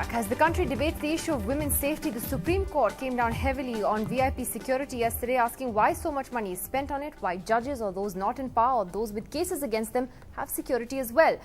As the country debates the issue of women's safety, the Supreme Court came down heavily on VIP security yesterday, asking why so much money is spent on it, why judges or those not in power or those with cases against them have security as well.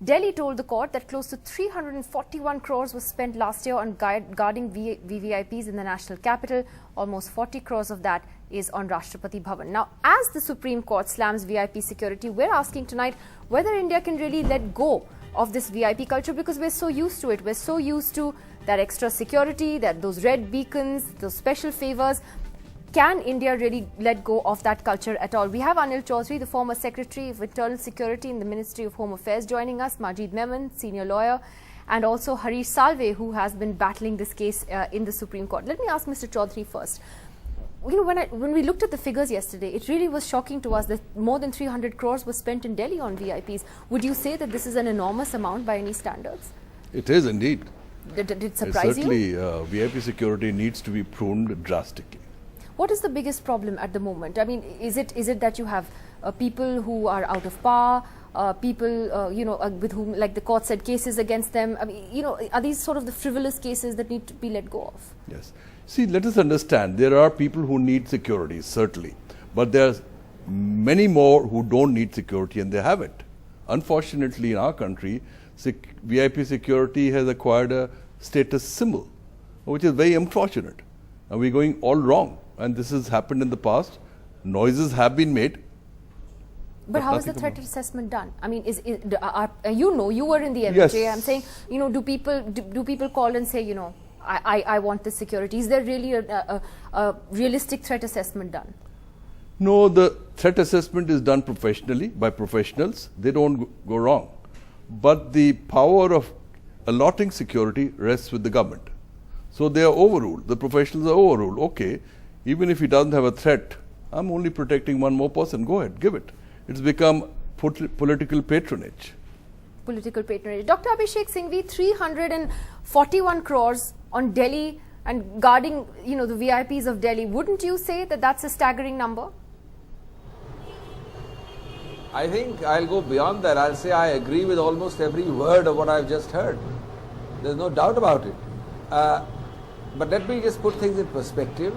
Delhi told the court that close to 341 crores was spent last year on guarding VVIPs in the national capital. Almost 40 crores of that is on Rashtrapati Bhavan. Now, as the Supreme Court slams VIP security, we're asking tonight whether India can really let go of this VIP culture, because we're so used to it. We're so used to that extra security, that those red beacons, those special favors. Can India really let go of that culture at all? We have Anil Chaudhary, the former Secretary of Internal Security in the Ministry of Home Affairs, joining us, Majid Memon, senior lawyer, and also Harish Salve, who has been battling this case in the Supreme Court. Let me ask Mr. Chaudhary first. You know, when we looked at the figures yesterday, it really was shocking to us that more than 300 crores was spent in Delhi on VIPs. Would you say that this is an enormous amount by any standards? It is indeed. Did it surprise you? Certainly, VIP security needs to be pruned drastically. What is the biggest problem at the moment? I mean, is it that you have people who are out of power, people with whom, like the court said, cases against them? I mean, are these sort of the frivolous cases that need to be let go of? Yes. See, let us understand, there are people who need security, certainly. But there are many more who don't need security and they have it. Unfortunately, in our country, VIP security has acquired a status symbol, which is very unfortunate. And we're going all wrong. And this has happened in the past. Noises have been made. But how is the threat assessment done? I mean, you were in the MJ. Yes. I'm saying, do people call and say, I want this security? Is there really a realistic threat assessment done? No, the threat assessment is done professionally by professionals. They don't go wrong. But the power of allotting security rests with the government. So they are overruled. The professionals are overruled. Okay, even if he doesn't have a threat, I'm only protecting one more person. Go ahead, give it. It's become political patronage. Political patronage. Dr. Abhishek Singhvi, 341 crores on Delhi and guarding, the VIPs of Delhi. Wouldn't you say that that's a staggering number? I think I'll go beyond that. I'll say I agree with almost every word of what I've just heard. There's no doubt about it. But let me just put things in perspective.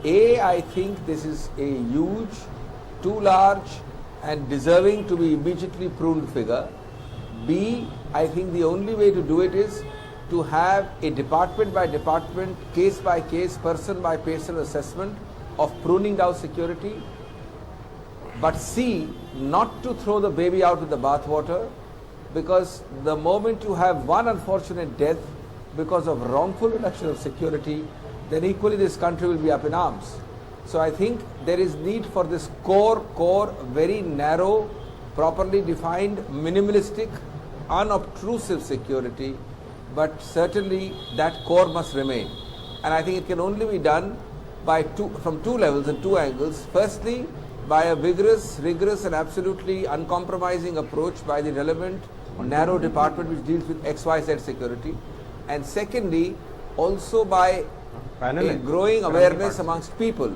A, I think this is a huge, too large and deserving to be immediately pruned figure. B, I think the only way to do it is to have a department by department, case by case, person by person assessment of pruning down security. But C, not to throw the baby out with the bathwater, because the moment you have one unfortunate death because of wrongful reduction of security, then equally this country will be up in arms. So I think there is need for this core, very narrow, properly defined, minimalistic, unobtrusive security, but certainly that core must remain. And I think it can only be done from two levels and two angles. Firstly, by a vigorous, rigorous and absolutely uncompromising approach by the relevant narrow department which deals with XYZ security. And secondly, also by a growing awareness amongst people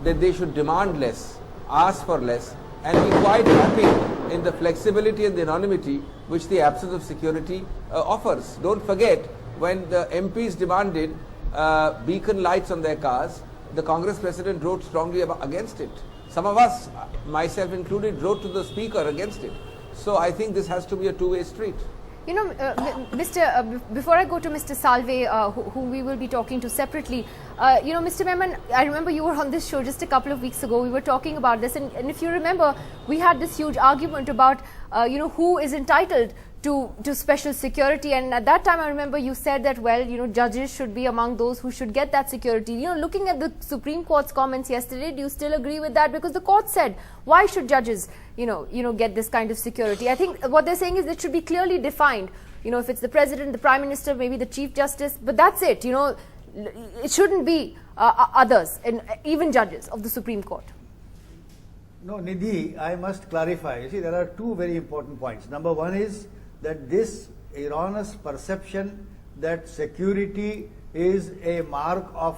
that they should demand less, ask for less, and be quite happy in the flexibility and the anonymity which the absence of security offers. Don't forget, when the MPs demanded beacon lights on their cars, the Congress president wrote strongly against it. Some of us, myself included, wrote to the speaker against it. So I think this has to be a two-way street. Before I go to Mr. Salve, who we will be talking to separately, Mr. Memon, I remember you were on this show just a couple of weeks ago. We were talking about this, and if you remember, we had this huge argument about, who is entitled to special security. And at that time, I remember you said that, judges should be among those who should get that security. Looking at the Supreme Court's comments yesterday, do you still agree with that? Because the court said, why should judges, get this kind of security? I think what they're saying is it should be clearly defined. If it's the president, the prime minister, maybe the chief justice, but that's it. It shouldn't be others, and even judges of the Supreme Court. No, Nidhi, I must clarify. You see, there are two very important points. Number one is that this erroneous perception that security is a mark of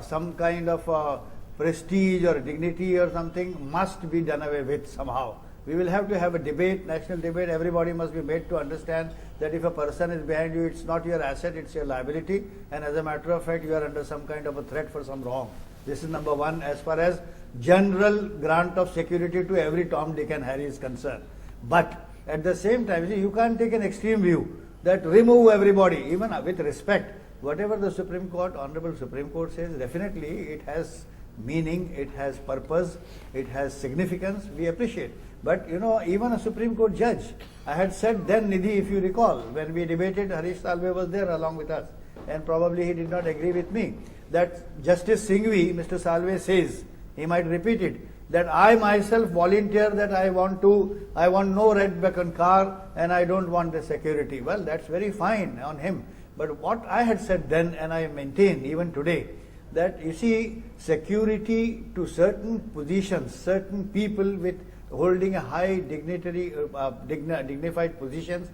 some kind of prestige or dignity or something must be done away with somehow. We will have to have a debate, national debate. Everybody must be made to understand that if a person is behind you, it's not your asset, it's your liability. And as a matter of fact, you are under some kind of a threat for some wrong. This is number one as far as general grant of security to every Tom, Dick and Harry is concerned. But at the same time, you can't take an extreme view that remove everybody, even with respect. Whatever the Supreme Court, Honorable Supreme Court says, definitely it has meaning, it has purpose, it has significance, we appreciate. But even a Supreme Court judge, I had said then, Nidhi, if you recall, when we debated, Harish Salve was there along with us, and probably he did not agree with me, that Justice Singhvi, Mr. Salve says, he might repeat it, that I myself volunteer that I want no red beacon car and I don't want the security. Well, that's very fine on him. But what I had said then, and I maintain even today, that you see, security to certain positions, certain people with holding a high dignified positions,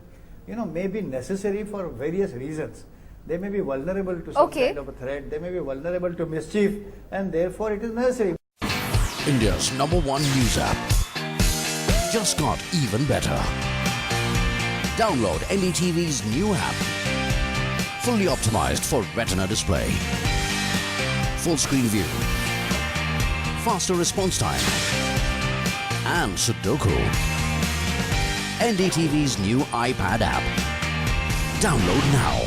may be necessary for various reasons. They may be vulnerable to some kind of a threat, they may be vulnerable to mischief, and therefore it is necessary. India's #1 news app just got even better. Download NDTV's new app. Fully optimized for retina display. Full screen view. Faster response time. And Sudoku. NDTV's new iPad app. Download now.